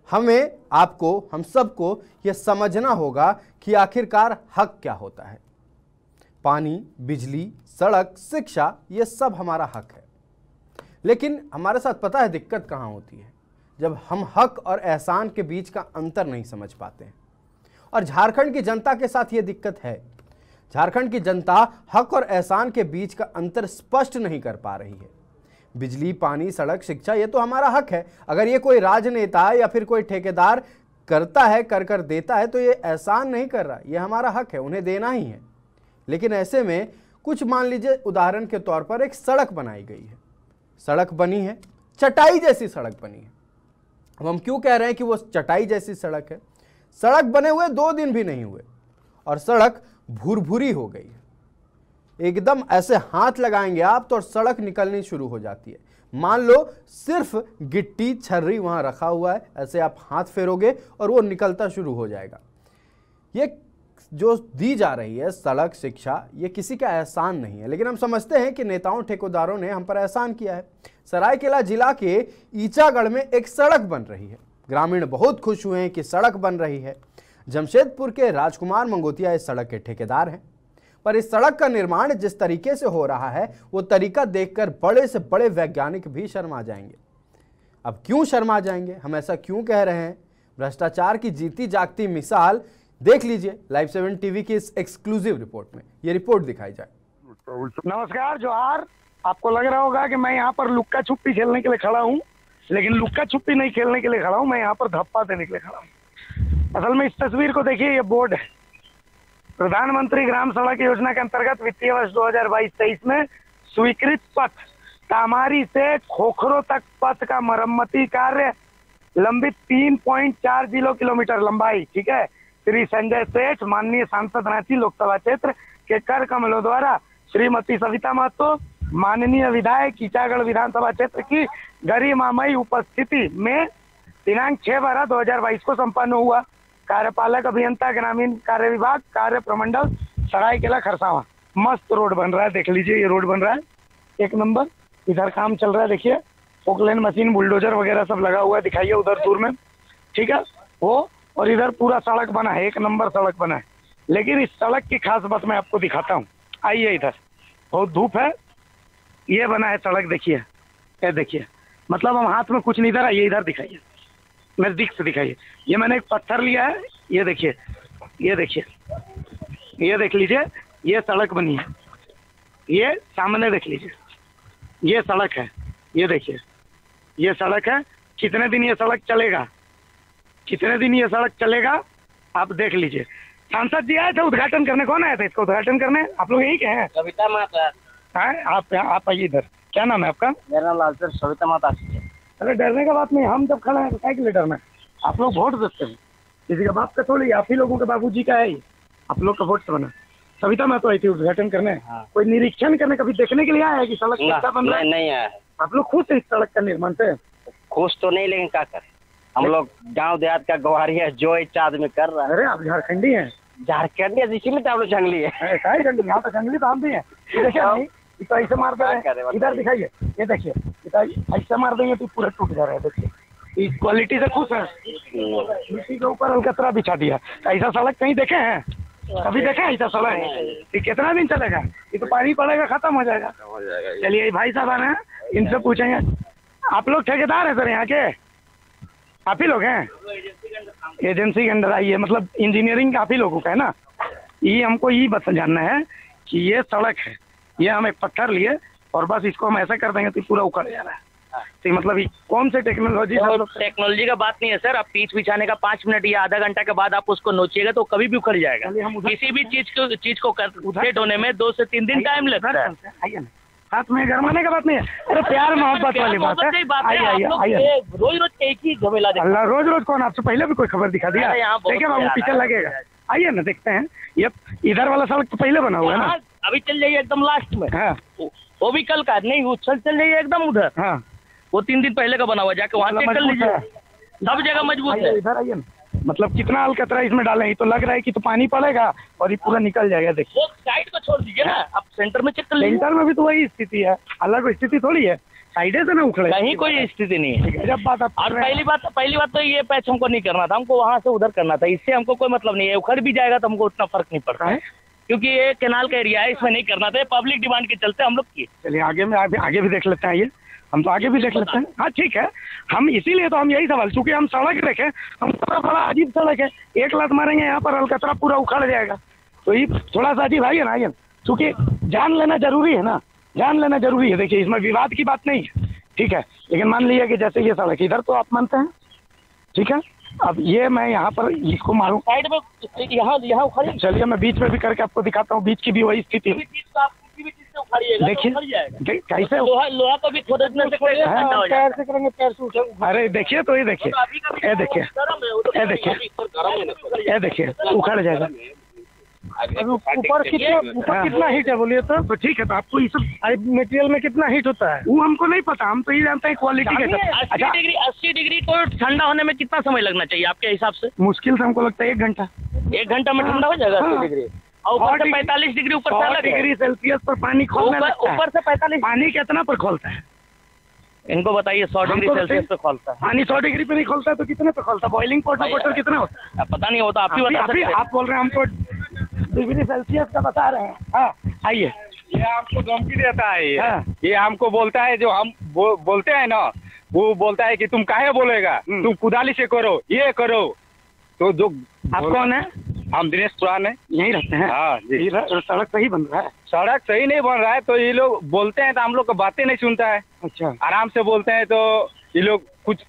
हमें, आपको, हम सबको यह समझना होगा कि आखिरकार हक क्या होता है। पानी, बिजली, सड़क, शिक्षा, ये सब हमारा हक है। लेकिन हमारे साथ पता है दिक्कत कहाँ होती है? जब हम हक और एहसान के बीच का अंतर नहीं समझ पाते हैं। और झारखंड की जनता के साथ ये दिक्कत है। झारखंड की जनता हक और एहसान के बीच का अंतर स्पष्ट नहीं कर पा रही है। बिजली, पानी, सड़क, शिक्षा, ये तो हमारा हक है। अगर ये कोई राजनेता या फिर कोई ठेकेदार करता है, कर देता है, तो ये एहसान नहीं कर रहा, ये हमारा हक है, उन्हें देना ही है। लेकिन ऐसे में कुछ, मान लीजिए उदाहरण के तौर पर एक सड़क बनाई गई है, सड़क बनी है, चटाई जैसी सड़क बनी है। अब हम क्यों कह रहे हैं कि वो चटाई जैसी सड़क है? सड़क बने हुए 2 दिन भी नहीं हुए और सड़क भूरभूरी हो गई है। एकदम ऐसे हाथ लगाएंगे आप तो सड़क निकलनी शुरू हो जाती है। मान लो सिर्फ गिट्टी, छर्री वहां रखा हुआ है, ऐसे आप हाथ फेरोगे और वो निकलता शुरू हो जाएगा। ये जो दी जा रही है सड़क, शिक्षा, ये किसी का एहसान नहीं है। लेकिन हम समझते हैं कि नेताओं, ठेकेदारों ने हम पर एहसान किया है। सरायकेला जिला के ईचागढ़ में एक सड़क बन रही है। ग्रामीण बहुत खुश हुए हैं कि सड़क बन रही है। जमशेदपुर के राजकुमार मंगोतिया इस सड़क के ठेकेदार हैं। पर इस सड़क का निर्माण जिस तरीके से हो रहा है, वो तरीका देखकर बड़े से बड़े वैज्ञानिक भी शर्मा जाएंगे। अब क्यों शर्मा जाएंगे, हम ऐसा क्यों कह रहे हैं? भ्रष्टाचार की जीती जागती मिसाल देख लीजिए लाइव 7 टीवी की इस एक्सक्लूसिव रिपोर्ट में। ये रिपोर्ट दिखाई जाए। नमस्कार, जोहार। आपको लग रहा होगा कि मैं यहाँ पर लुक्का छुपी खेलने के लिए खड़ा हूँ, लेकिन लुक्का छुपी नहीं खेलने के लिए खड़ा हूँ, मैं यहाँ पर धप्पा देने के लिए खड़ा हूँ। असल में इस तस्वीर को देखिए, ये बोर्ड है। प्रधानमंत्री ग्राम सड़क योजना के अंतर्गत वित्तीय वर्ष 2022-23 में स्वीकृत पथ तामारी से खोखरो तक पथ का मरम्मती कार्य लंबित 3.40 किलोमीटर लंबाई, ठीक है। श्री संजय सेठ, माननीय सांसद रांची लोकसभा क्षेत्र के कर कमलों द्वारा श्रीमती सविता महतो, माननीय विधायक ईचागढ़ विधानसभा क्षेत्र की गरिमामयी उपस्थिति में दिनांक 6/12/2022 को संपन्न हुआ। कार्यपालक अभियंता ग्रामीण कार्य विभाग, कार्य प्रमंडल, सरायकेला, खरसावां। मस्त रोड बन रहा है, देख लीजिए, ये रोड बन रहा है एक नंबर। इधर काम चल रहा है, देखिए पोकलेन मशीन, बुलडोजर वगैरह सब लगा हुआ है, दिखाइए उधर दूर में, ठीक है वो। और इधर पूरा सड़क बना है, एक नंबर सड़क बना है। लेकिन इस सड़क की खास बात मैं आपको दिखाता हूँ। आइए इधर, बहुत धूप है। ये बना है सड़क, देखिए, ये देखिए, मतलब हम हाथ में कुछ नहीं धरा। ये इधर दिखाइए, नजदीक से दिखाइए। ये मैंने एक पत्थर लिया है, ये देखिए, ये देखिए, ये देख लीजिए, ये सड़क बनी है। ये सामने देख लीजिए, ये सड़क है, ये देखिए, ये सड़क है। कितने दिन ये सड़क चलेगा, कितने दिन ये सड़क चलेगा, आप देख लीजिए। सांसद जी आए थे उद्घाटन करने, कौन आया था इसका उद्घाटन करने? आप लोग यही के हैं? सविता माता। आप आइए इधर। क्या नाम है आपका? मेरा नाम लाल सर, सविता माता। अरे डरने का बात नहीं, हम जब खड़े हैं क्या के लिए डरना है? आप लोग वोट देते हैं, किसी का बाप का थोड़ी, आप ही लोगों के बाबूजी का है, आप लोग का वोट से बना। सविता माता आई थी उद्घाटन करने। हाँ। कोई निरीक्षण करने, कभी देखने के लिए आया है कि सड़क कैसा बन रहा है? नहीं आया। आप लोग खुश है इस सड़क का निर्माण से? खुश तो नहीं, लेकिन क्या करें, हम लोग गांव देहात का गवारी है, जो इच्छा आदमी कर रहा है। अरे आप झारखंडी हैं? झारखंडी है, इसीलिए तो हम लोग जंगली है। ऐसा है जंगली, यहाँ तो जंगली तो हम भी हैं। देखिए नहीं, तो ऐसे मार दे रहे हैं। इधर दिखाइए, ये देखिए, ऐसे मार देंगे तो पूरा टूट जा रहा है। देखिए इस क्वालिटी से खुश है। मिट्टी के ऊपर अलकतरा बिछा दिया। ऐसा सड़क कहीं देखे हैं? कभी देखे ऐसा सड़क? ये कितना दिन चलेगा? ये तो पानी पड़ेगा, खत्म हो जाएगा। चलिए भाई साहब आ रहे हैं, इनसे पूछेंगे। आप लोग ठेकेदार हैं सर यहाँ के? आप ही लोग हैं? एजेंसी के अंडर आई है, मतलब इंजीनियरिंग आप ही लोगों का है ना? ये हमको ये बस जानना है कि ये सड़क है, ये हम एक पत्थर लिए और बस इसको हम ऐसा कर देंगे तो पूरा उखड़ जा रहा है। तो मतलब कौन से टेक्नोलॉजी? टेक्नोलॉजी का बात नहीं है सर। आप पीच बिछाने का 5 मिनट या आधा घंटा के बाद आप उसको नोचिएगा तो कभी भी उखड़ जाएगा। किसी भी चीज को सेट होने में 2 से 3 दिन टाइम लगता है। आइए ना, हाथ में गरमाने का बात नहीं है। अरे प्यार मोहब्बत वाली बात है। आइए, रोज एक ही झमेला। अल्लाह, रोज कौन? आपसे पहले भी कोई खबर दिखा दिया? देखिए बाबू, पीछे लगेगा। आइए ना, देखते हैं। ये इधर वाला सड़क तो पहले बना हुआ है ना? अभी चल जाइए एकदम लास्ट में। हाँ, वो भी कल का नहीं, वो चल जाइए एकदम उधर। हाँ, वो 3 दिन पहले का बना हुआ, जाके वहाँ चेक कर लीजिए। सब जगह मजबूत है। इधर आइए ना, मतलब कितना अलकतरा इसमें डालें? ये तो लग रहा है कि तो पानी पड़ेगा और ये पूरा निकल जाएगा। देखिए वो साइड को छोड़ दीजिए ना, आप सेंटर में चेक कर लीजिए। सेंटर में भी तो वही स्थिति है, अलग स्थिति थोड़ी है। साइडे से ना उखड़े, कहीं कोई स्थिति नहीं है। जब बात आप और पहली बात तो ये पैच हमको नहीं करना था, हमको वहाँ से उधर करना था, इससे हमको कोई मतलब नहीं है। उखड़ भी जाएगा तो हमको उतना फर्क नहीं पड़ता है, क्योंकि ये कैनाल का एरिया है, इसमें नहीं करना था, पब्लिक डिमांड के चलते हम लोग किए। चलिए आगे भी देख लेते हैं, ये हम तो आगे भी देख लेते हैं। हाँ ठीक है, हम इसीलिए तो हम यही सवाल, चूंकि हम सड़क देखें, हम बड़ा अजीब सड़क है, एक लात मारेंगे यहाँ पर अलकतरा पूरा उखड़ जाएगा, तो ये थोड़ा सा अजीब है ना ये, चूंकि जान लेना जरूरी है ना, जान लेना जरूरी है। देखिए इसमें विवाद की बात नहीं है, ठीक है, लेकिन मान लीजिए कि जैसे ये सड़क इधर तो आप मानते हैं, ठीक है, अब ये मैं यहाँ पर इसको मारूं साइड में, यहाँ उखड़ी, चलिए मैं बीच में भी करके आपको दिखाता हूँ, बीच की भी वही स्थिति है। देखिए कैसे लोहा को भी थोड़े दिन से पैर से करेंगे, पैर से उठे, अरे देखिए तो ये देखिए, ये देखिए, ये देखिए, ये देखिए उखड़ जाएगा। ऊपर कितना हीट है बोलिए तो ठीक है, तो आपको ये सब मटेरियल में कितना हीट होता है वो हमको नहीं पता, हम तो ये जानते हैं क्वालिटी का। 80 डिग्री को ठंडा होने में कितना समय लगना चाहिए आपके हिसाब से? मुश्किल से हमको लगता है 1 घंटा। 1 घंटा में ठंडा हो जाएगा 80 डिग्री, और ऊपर से 45 डिग्री ऊपर से 100 डिग्री सेल्सियस पर पानी खोलने लगता है। ऊपर से 45 पानी कितना पर खोलता है इनको बताइए? 100 डिग्री सेल्सियस पे खोलता है पानी। 100 डिग्री पे नहीं खोलता है तो कितने पे खोलता है? बॉइलिंग वाटर कितना होता है पता नहीं होता, आप ही बता सकते हैं। आप बोल रहे हैं हमको डिग्री सेल्सियस का बता रहे हैं। हाँ आइए, ये हमको धमकी देता है ये हमको बोलता है, जो हम बोलते हैं ना, वो बोलता है कि तुम काहे बोलेगा, तुम कुदाली से करो, ये करो। तो जो आप कौन है? हम दिनेश पुराण है, यहीं रहते हैं। हाँ जी। सड़क सही बन रहा है? सड़क सही नहीं बन रहा है, तो ये लोग बोलते हैं तो हम लोग को बातें नहीं सुनता है। अच्छा, आराम से बोलते हैं तो ये लोग कुछ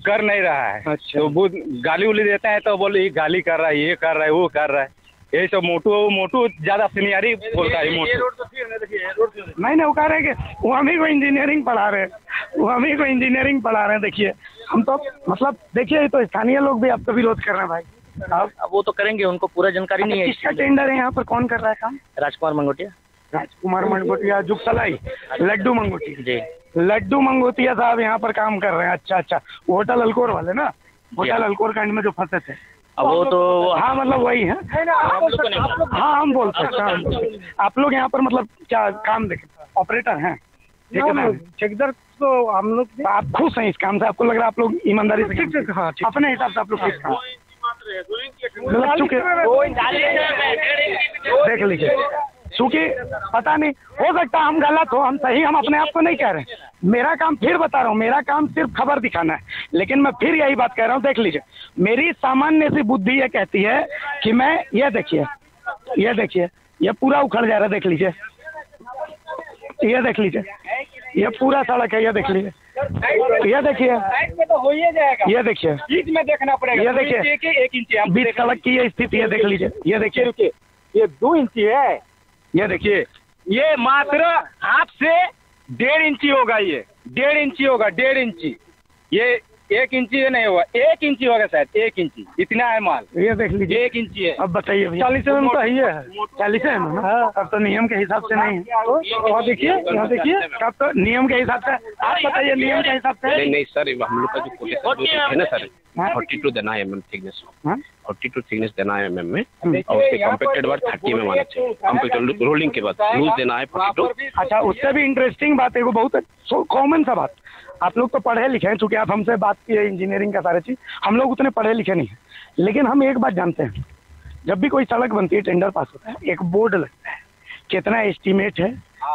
कर नहीं रहा है। अच्छा, तो वो गाली उली देते हैं तो बोले ये गाली कर रहा है, ये कर रहा है, वो कर रहा है, ये सब मोटू ज्यादा सीनियरी बोलता है। मोटू नहीं वो कह रहे हैं कि वो हमें को इंजीनियरिंग पढ़ा रहे हैं, वो हमें को इंजीनियरिंग पढ़ा रहे हैं। देखिए हम तो मतलब देखिए तो स्थानीय लोग भी आपका विरोध कर रहे हैं भाई। अब वो तो करेंगे, उनको पूरा जानकारी नहीं है। किसका टेंडर है यहाँ पर, कौन कर रहा है काम? राजकुमार मंगोटिया। राजकुमार मंगोटिया, जुगसलाई, लड्डू मंगोटिया जी, लड्डू मंगोटिया साहब यहाँ पर काम कर रहे हैं। अच्छा, वो होटल अल्कोर वाले ना, होटल अल्कोर कांड में जो फंसे थे। अब वो तो हाँ मतलब वही है। हाँ हम बोल सकते हैं। आप लोग यहाँ पर मतलब क्या काम देखे, ऑपरेटर हैं, ठेकेदार? तो हम लोग, आप खुश हैं इस काम से? आपको लग रहा है आप लोग ईमानदारी से अपने हिसाब से आप लोग खुश हैं? देख लीजिए, चूंकि पता नहीं, हो सकता है हम गलत हो, हम सही, हम अपने आप को नहीं कह रहे। मेरा काम, फिर बता रहा हूँ, मेरा काम सिर्फ खबर दिखाना है। लेकिन मैं फिर यही बात कह रहा हूँ, देख लीजिए, मेरी सामान्य सी बुद्धि ये कहती है कि मैं, ये देखिए, ये पूरा उखड़ जा रहा है, देख लीजिए, ये देख लीजिए, ये पूरा सड़क है, ये देख लीजिए, ये देखिए, तो हो ही जाएगा। ये देखिए, बीच में देखना पड़ेगा। ये देखिए, 1 इंच बीच सड़क की ये स्थिति है, देख लीजिए, ये देखिए, ये 2 इंच है। ये देखिए, ये मात्र हाथ से 1.5 इंची होगा, ये 1.5 इंची होगा, 1.5 इंची। ये 1 इंची नहीं होगा, 1 इंची होगा शायद, 1 इंची, इतना है माल। ये देख लीजिए, 1 इंची है। अब बताइए 40 mm तो ही है, 40 mm ना? अब तो नियम के हिसाब से नहीं है। और देखिए, यहाँ देखिए, अब तो नियम के हिसाब से, आप बताइए नियम के हिसाब से। नहीं सर, हम लोग का जो पुलिस है ना सर, 42 देना है mm थिकनेस, 42 थिकनेस देना है mm में, और उसके कॉम्पैक्टेड बार 30 में माना चाहिए। कॉम्पैक्टेड रोलिंग के बाद लूज देना है 42। अच्छा, उससे भी इंटरेस्टिंग बात है, वो बहुत कॉमन सा बात, आप लोग तो पढ़े लिखे हैं, चूंकि आप हमसे बात की है इंजीनियरिंग का सारा चीज, हम लोग उतने पढ़े लिखे नहीं हैं, लेकिन हम एक बात जानते हैं, जब भी कोई सड़क बनती है, टेंडर पास होता है, एक बोर्ड लगता है, कितना एस्टीमेट है,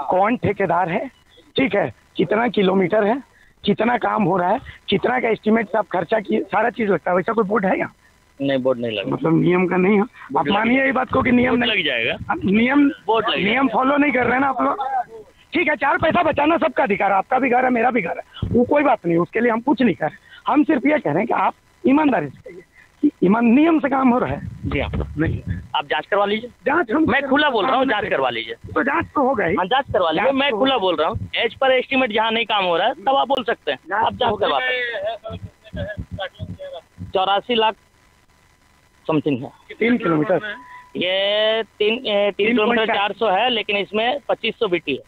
कौन ठेकेदार है, ठीक है, कितना किलोमीटर है, कितना काम हो रहा है, कितना का एस्टीमेट से आप खर्चा किए, सारा चीज लगता है। वैसा कोई बोर्ड है यहाँ? नहीं, बोर्ड नहीं लगा, मतलब नियम का नहीं है। आप मानिए ये बात को कि नियम लग जाएगा, नियम फॉलो नहीं कर रहे हैं ना आप लोग। ठीक है, 4 पैसा बचाना सबका अधिकार है, आपका भी घर है, मेरा भी घर है, वो कोई बात नहीं, उसके लिए हम कुछ नहीं कर रहे। हम सिर्फ ये कह रहे हैं कि आप ईमानदारी से कहिए कि नियम से काम हो रहा है। जी हाँ, नहीं, आप जांच करवा लीजिए। जांच मैं खुला बोल रहा हूँ, जांच करवा लीजिए। तो जांच तो होगा ही। हाँ, जांच करवा लीजिए, मैं खुला बोल रहा हूँ। एज पर एस्टीमेट जहाँ नहीं काम हो रहा है तब आप बोल सकते हैं, आप जांच करवा सकते हैं। 84 लाख समथिंग है। 3 किलोमीटर, ये 3 किलोमीटर 400 है, लेकिन इसमें 2500 बीटी है।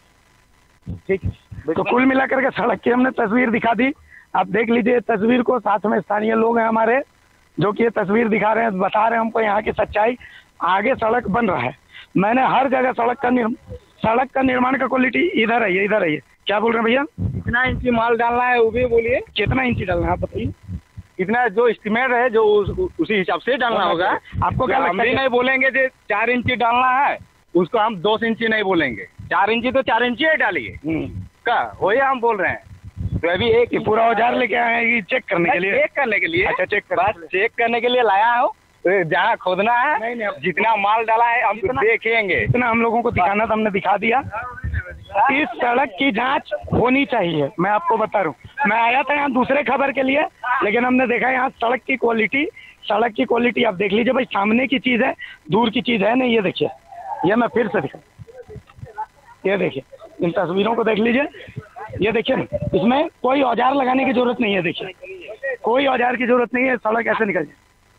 ठीक है, तो कुल मिलाकर के सड़क की हमने तस्वीर दिखा दी, आप देख लीजिए तस्वीर को। साथ में स्थानीय लोग हैं हमारे, जो कि ये तस्वीर दिखा रहे हैं, बता रहे हैं हमको यहाँ की सच्चाई। आगे सड़क बन रहा है, मैंने हर जगह सड़क का निर्माण का क्वालिटी इधर है, ये क्या बोल रहे हैं भैया? कितना इंची माल डालना है वो भी बोलिए। कितना इंची डालना है आप बताइए। इतना जो एस्टिमेट है जो उसी हिसाब से डालना होगा। आपको क्या हम लगता भी है? नहीं बोलेंगे जो 4 इंची डालना है उसको हम 2 इंची नहीं बोलेंगे, 4 इंची तो 4 इंची ही डालिए का, वही हम बोल रहे हैं। तो अभी एक ये पूरा औजार लेके आए हैं ये चेक करने के लिए? चेक करने के लिए। अच्छा, चेक बस चेक करने के लिए लाया हूँ। तो जहाँ खोदना है नहीं, जितना माल डाला है हम देखेंगे। इतना हम लोगों को दिखाना था, हमने दिखा दिया। इस सड़क की जांच होनी चाहिए। मैं आपको बता रहा हूँ, मैं आया था यहाँ दूसरे खबर के लिए, लेकिन हमने देखा यहाँ सड़क की क्वालिटी आप देख लीजिए भाई। सामने की चीज़ है, दूर की चीज़ है नहीं। ये देखिए, ये मैं फिर से दिखा, ये देखिए, इन तस्वीरों को देख लीजिए। ये देखिए, इसमें कोई औजार लगाने की जरूरत नहीं है। देखिए, कोई औजार की जरूरत नहीं है। सड़क ऐसे निकल जाए,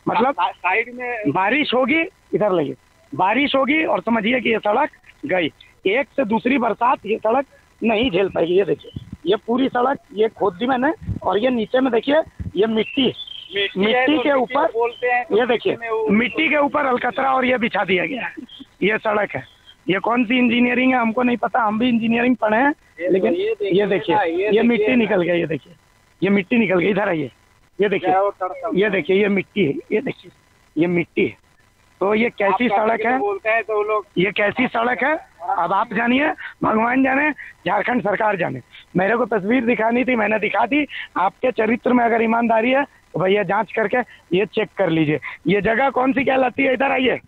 मतलब साइड में बारिश होगी, इधर लगे, बारिश होगी और समझिए कि ये सड़क गई। एक से दूसरी बरसात ये सड़क नहीं झेल पाएगी। ये देखिए, ये पूरी सड़क ये खोद दी मैंने, और ये नीचे में देखिए ये मिट्टी के ऊपर बोलते हैं। ये देखिए, मिट्टी के ऊपर अलकतरा और ये बिछा दिया गया है। ये सड़क है। ये कौन सी इंजीनियरिंग है हमको नहीं पता, हम भी इंजीनियरिंग पढ़े हैं, लेकिन ये देखिए, ये मिट्टी निकल गई। ये देखिए, ये मिट्टी निकल गई। इधर आइए, ये देखिए, ये मिट्टी है। ये देखिए, ये मिट्टी है। तो ये कैसी सड़क है बोलते हैं तो लोग, ये कैसी सड़क है अब आप जानिए, भगवान जाने, झारखंड सरकार जाने। मेरे को तस्वीर दिखानी थी, मैंने दिखा दी। आपके चरित्र में अगर ईमानदारी है तो भैया जांच करके ये चेक कर लीजिए। ये जगह कौन सी कहलाती है? इधर आइए,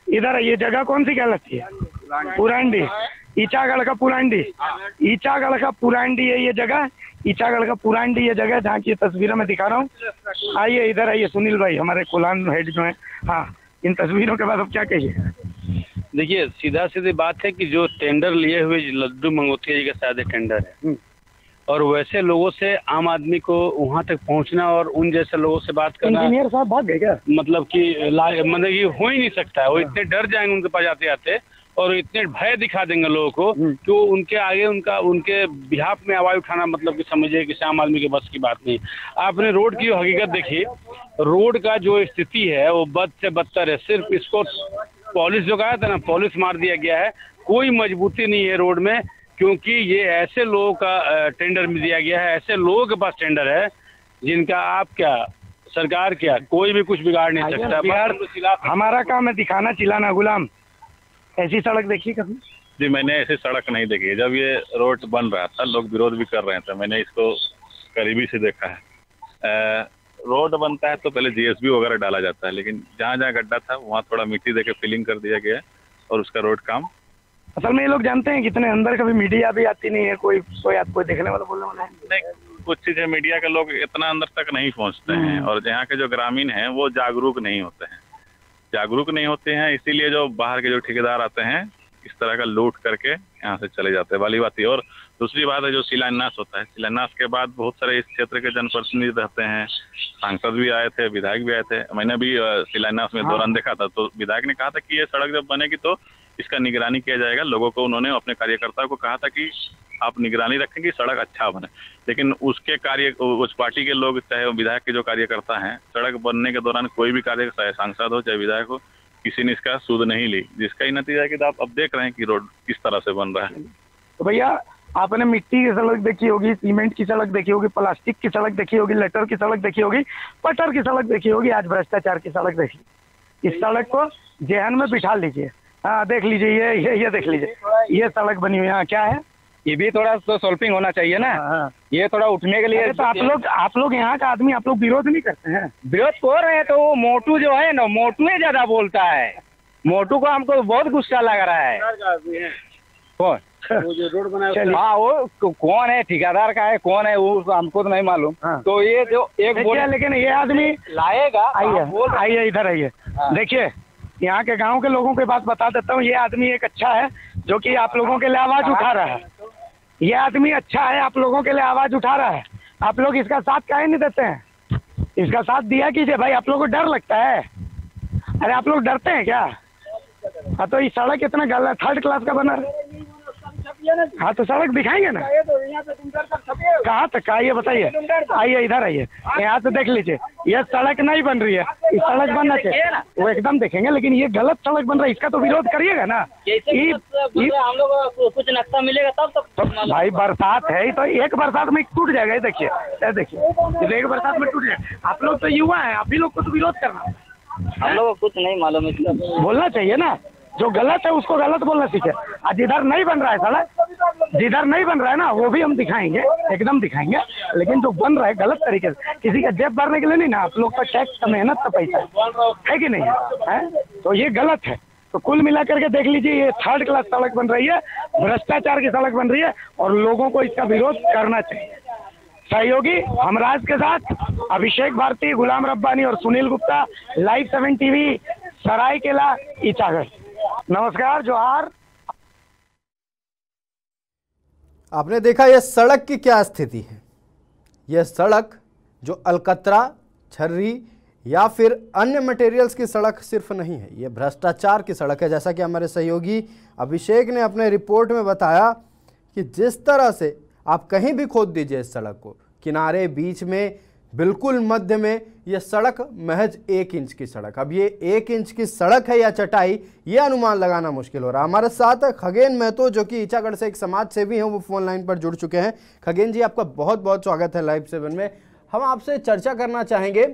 इधर आइए। जगह कौन सी कहलाती है? पुरांडी, ईचागढ़ का पुरांडी, ईचागढ़ का पुरांडी है ये जगह। ईचागढ़ का पुरांडी ये जगह जहाँ की तस्वीरें मैं दिखा रहा हूँ। आइए, इधर आइए सुनील भाई, हमारे कोलान हेड जो है। हाँ, इन तस्वीरों के बाद अब क्या कहिए? देखिए, सीधा सीधी बात है कि जो टेंडर लिए हुए लड्डू मंगोतिया जी का शायद टेंडर है, और वैसे लोगों से आम आदमी को वहाँ तक पहुँचना और उन जैसे लोगों से बात करना, इंजीनियर साहब भाग गए क्या? मतलब कि हो ही नहीं सकता है। वो इतने डर जाएंगे उनके पास जाते जाते, और इतने भय दिखा देंगे लोगों को कि वो उनके आगे उनके बिहाफ में आवाज़ उठाना, मतलब कि समझिए कि आम आदमी के बस की बात नहीं। आपने रोड की हकीकत देखी, रोड का जो स्थिति है वो बद से बदतर है। सिर्फ इसको पॉलिश जो कहा था ना, पॉलिश मार दिया गया है। कोई मजबूती नहीं है रोड में, क्योंकि ये ऐसे लोगों का टेंडर में दिया गया है, ऐसे लोगों के पास टेंडर है जिनका आप क्या, सरकार क्या, कोई भी कुछ बिगाड़ नहीं सकता। हमारा काम है दिखाना, चिल्लाना। गुलाम, ऐसी सड़क देखी कभी? जी, मैंने ऐसी सड़क नहीं देखी। जब ये रोड बन रहा था, लोग विरोध भी कर रहे थे, मैंने इसको करीबी से देखा है। रोड बनता है तो पहले जीएसबी वगैरह डाला जाता है, लेकिन जहाँ जहाँ गड्ढा था वहाँ थोड़ा मिट्टी देके फिलिंग कर दिया गया और उसका रोड काम। असल में ये लोग जानते हैं कितने अंदर, कभी मीडिया भी आती नहीं है, कोई आपको देखने वाला बोलने वाला है नहीं। कुछ चीजें मीडिया के लोग इतना अंदर तक नहीं पहुँचते हैं, और यहाँ के जो ग्रामीण हैं वो जागरूक नहीं होते हैं, इसीलिए जो बाहर के जो ठेकेदार आते हैं इस तरह का लूट करके यहाँ से चले जाते हैं, वाली बात है। और दूसरी बात है जो शिलान्यास होता है, शिलान्यास के बाद बहुत सारे इस क्षेत्र के जनप्रतिनिधि रहते हैं, सांसद भी आए थे, विधायक भी आए थे। मैंने भी शिलान्यास में दौरान देखा था, तो विधायक ने कहा था कि ये सड़क जब बनेगी तो इसका निगरानी किया जाएगा। लोगों को उन्होंने अपने कार्यकर्ताओं को कहा था कि आप निगरानी रखें कि सड़क अच्छा बने, लेकिन उसके उस पार्टी के लोग, चाहे विधायक के जो कार्यकर्ता हैं, सड़क बनने के दौरान कोई भी कार्य, चाहे सांसद हो चाहे विधायक हो, किसी ने इसका सूद नहीं ली, जिसका ही नतीजा है कि आप अब देख रहे हैं कि रोड किस तरह से बन रहा है। तो भैया, आपने मिट्टी की सड़क देखी होगी, सीमेंट की सड़क देखी होगी, प्लास्टिक की सड़क देखी होगी, लेटर की सड़क देखी होगी, पटर की सड़क देखी होगी, आज भ्रष्टाचार की सड़क देखी। इस सड़क को जेहन में बिठा लीजिए। हाँ, देख लीजिए, ये देख लीजिए, ये सड़क बनी हुई है। क्या है? ये भी थोड़ा तो सॉल्विंग होना चाहिए ना। ये थोड़ा उठने के लिए तो आप लोग यहाँ का आदमी, आप लोग विरोध नहीं करते हैं? विरोध कर रहे हैं तो वो मोटू जो है ना, मोटू ही ज्यादा बोलता है। मोटू को हमको बहुत गुस्सा लग रहा है। कौन? वो जो रोड बनाया, हाँ, वो कौन है, ठेकेदार का है, कौन है वो हमको तो नहीं मालूम। तो ये जो एक बोला, लेकिन ये आदमी लाएगा। आइए, इधर आइए। देखिए, यहाँ के गांव के लोगों के बात बता देता हूँ। ये आदमी एक अच्छा है जो कि आप लोगों के लिए आवाज उठा रहा है। ये आदमी अच्छा है, आप लोगों के लिए आवाज उठा रहा है। आप लोग इसका साथ काहे नहीं देते हैं? इसका साथ दिया कीजिए भाई। आप लोगों को डर लगता है? अरे आप लोग डरते हैं क्या? हाँ, तो ये सड़क इतना गलत, थर्ड क्लास का बना हाँ तो सड़क दिखाएंगे ना, कहाँ तक का ये बताइए। आइए इधर आइए, यहाँ से देख लीजिए, ये सड़क नहीं बन रही है, इस सड़क बनना चाहिए, वो एकदम देखेंगे, लेकिन ये गलत सड़क बन रहा है, इसका तो विरोध करिएगा ना। हम लोग कुछ नक्शा मिलेगा तब तो भाई बरसात है तो एक बरसात में टूट जाएगा, ये देखिए, ये देखिए, एक बरसात में टूट जाएगा। आप लोग तो युवा हैं, आप ही लोग को तो विरोध करना। हम लोग को कुछ नहीं मालूम है, बोलना चाहिए ना, जो गलत है उसको गलत बोलना सीखे। और जिधर नहीं बन रहा है सड़क, जिधर नहीं बन रहा है ना, वो भी हम दिखाएंगे, एकदम दिखाएंगे, लेकिन जो बन रहा है गलत तरीके से, किसी का जेब भरने के लिए नहीं ना, आप लोग का टैक्स का मेहनत का पैसा है कि नहीं है, तो ये गलत है। तो कुल मिलाकर के देख लीजिए, ये 3rd क्लास सड़क बन रही है, भ्रष्टाचार की सड़क बन रही है, और लोगों को इसका विरोध करना चाहिए। सहयोगी हमराज के साथ अभिषेक भारती, गुलाम रब्बानी और सुनील गुप्ता, लाइव 7 टीवी, सरायकेला, ईचागढ़। नमस्कार, जोहार। आपने देखा यह सड़क की क्या स्थिति है। यह सड़क जो अलकतरा, छर्री या फिर अन्य मटेरियल्स की सड़क सिर्फ नहीं है, यह भ्रष्टाचार की सड़क है। जैसा कि हमारे सहयोगी अभिषेक ने अपने रिपोर्ट में बताया कि जिस तरह से आप कहीं भी खोद दीजिए इस सड़क को, किनारे, बीच में, बिल्कुल मध्य में, यह सड़क महज 1 इंच की सड़क। अब ये 1 इंच की सड़क है या चटाई, ये अनुमान लगाना मुश्किल हो रहा है। हमारे साथ खगेन महतो, जो कि ईचागढ़ से एक समाज सेवी हैं, वो फोन लाइन पर जुड़ चुके हैं। खगेन जी, आपका बहुत बहुत स्वागत है लाइव 7 में। हम आपसे चर्चा करना चाहेंगे,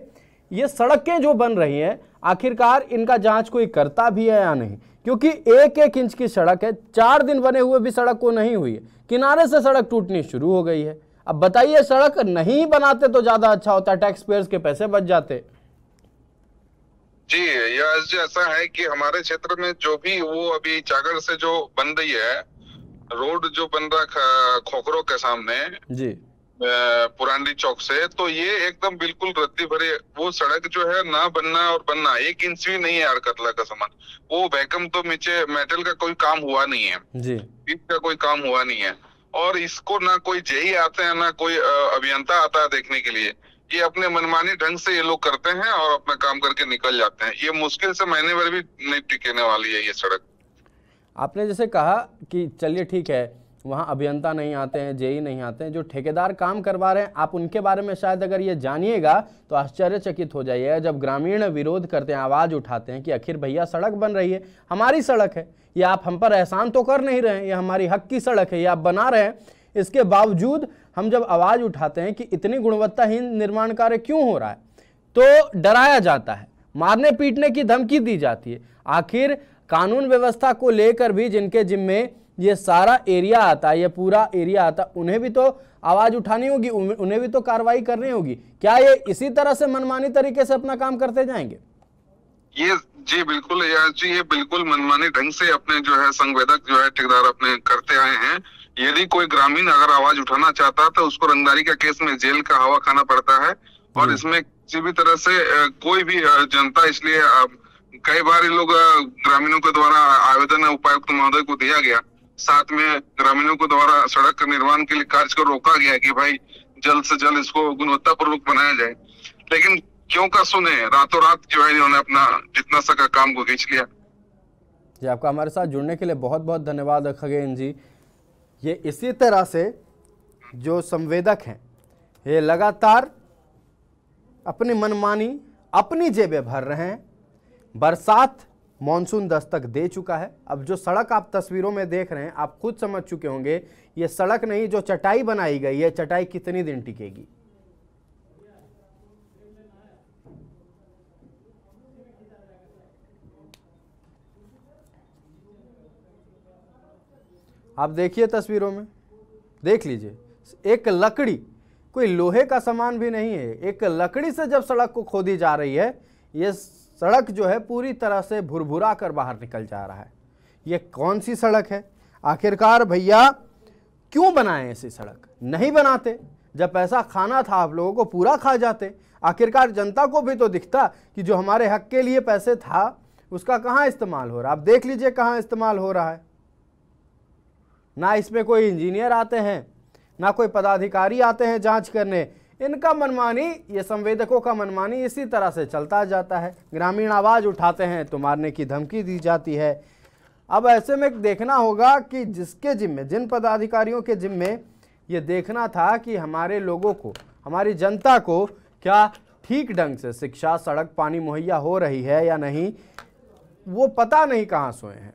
ये सड़कें जो बन रही हैं, आखिरकार इनका जांच कोई करता भी है या नहीं? क्योंकि 1-1 इंच की सड़क है, 4 दिन बने हुए भी सड़क को नहीं हुई है, किनारे से सड़क टूटनी शुरू हो गई है। अब बताइए, सड़क नहीं बनाते तो ज्यादा अच्छा होता, टैक्स पेयर्स के पैसे बच जाते। जी, यह ऐसा है कि हमारे क्षेत्र में जो भी वो अभी ईचागढ़ से जो बन रही है रोड, जो बन रहा खोखरो के सामने जी, पुरानी चौक से, तो ये एकदम बिल्कुल रद्दी भरे वो सड़क जो है, ना बनना और बनना 1 इंच भी नहीं है यार, कतला का सामान। वो वैकम तो नीचे मेटल का कोई काम हुआ नहीं है जी, इसका कोई काम हुआ नहीं है, और इसको ना कोई जेई आते हैं, ना कोई अभियंता आता है देखने के लिए। ये अपने मनमानी ढंग से ये लोग करते हैं और अपना काम करके निकल जाते हैं। ये मुश्किल से महीने भर भी नहीं टिकने वाली है ये सड़क। आपने जैसे कहा कि चलिए ठीक है, वहाँ अभियंता नहीं आते हैं, जेई नहीं आते हैं, जो ठेकेदार काम करवा रहे हैं, आप उनके बारे में शायद अगर ये जानिएगा तो आश्चर्यचकित हो जाइएगा। जब ग्रामीण विरोध करते हैं, आवाज़ उठाते हैं कि आखिर भैया सड़क बन रही है, हमारी सड़क है, ये आप हम पर एहसान तो कर नहीं रहे हैं, ये हमारी हक की सड़क है, ये आप बना रहे हैं, इसके बावजूद हम जब आवाज़ उठाते हैं कि इतनी गुणवत्ताहीन निर्माण कार्य क्यों हो रहा है, तो डराया जाता है, मारने पीटने की धमकी दी जाती है। आखिर कानून व्यवस्था को लेकर भी जिनके जिम्मे ये सारा एरिया आता है, ये पूरा एरिया आता, उन्हें भी तो आवाज उठानी होगी, उन्हें भी तो कार्रवाई करनी होगी। क्या ये इसी तरह से मनमानी तरीके से अपना काम करते जाएंगे? ये जी बिल्कुल जी, ये बिल्कुल मनमानी ढंग से अपने जो है संवेदक जो है ठेकेदार अपने करते आए हैं। यदि कोई ग्रामीण अगर आवाज उठाना चाहता है तो उसको रंगदारी का केस में जेल का हवा खाना पड़ता है, और इसमें किसी भी तरह से कोई भी जनता, इसलिए कई बार लोग ग्रामीणों के द्वारा आवेदन उपायुक्त महोदय को दिया गया, साथ में ग्रामीणों को द्वारा सड़क के निर्माण के लिए कार्य को रोका गया कि भाई जल्द से जल्द इसको गुणवत्ता पूर्वक बनाया जाए, लेकिन क्यों का सुने, रातों रात जो है इन्होंने अपना जितना सका काम को खींच लिया। जी, आपका हमारे साथ जुड़ने के लिए बहुत बहुत धन्यवाद खगेन जी। ये इसी तरह से जो संवेदक हैं, ये लगातार अपनी मनमानी, अपनी जेबें भर रहे हैं। बरसात, मॉनसून दस्तक दे चुका है। अब जो सड़क आप तस्वीरों में देख रहे हैं, आप खुद समझ चुके होंगे, ये सड़क नहीं, जो चटाई बनाई गई है, चटाई कितनी दिन टिकेगी। आप देखिए तस्वीरों में, देख लीजिए, एक लकड़ी, कोई लोहे का सामान भी नहीं है, एक लकड़ी से जब सड़क को खोदी जा रही है, ये सड़क जो है पूरी तरह से भुरभुरा कर बाहर निकल जा रहा है। ये कौन सी सड़क है? आखिरकार भैया क्यों बनाए ऐसी सड़क? नहीं बनाते, जब पैसा खाना था आप लोगों को पूरा खा जाते। आखिरकार जनता को भी तो दिखता कि जो हमारे हक के लिए पैसे था उसका कहाँ इस्तेमाल हो रहा है। आप देख लीजिए कहाँ इस्तेमाल हो रहा है। ना इसमें कोई इंजीनियर आते हैं, ना कोई पदाधिकारी आते हैं जांच करने। इनका मनमानी, ये संवेदकों का मनमानी इसी तरह से चलता जाता है। ग्रामीण आवाज़ उठाते हैं तो मारने की धमकी दी जाती है। अब ऐसे में देखना होगा कि जिसके जिम्मे, जिन पदाधिकारियों के जिम्मे ये देखना था कि हमारे लोगों को, हमारी जनता को क्या ठीक ढंग से शिक्षा, सड़क, पानी मुहैया हो रही है या नहीं, वो पता नहीं कहाँ सोए हैं।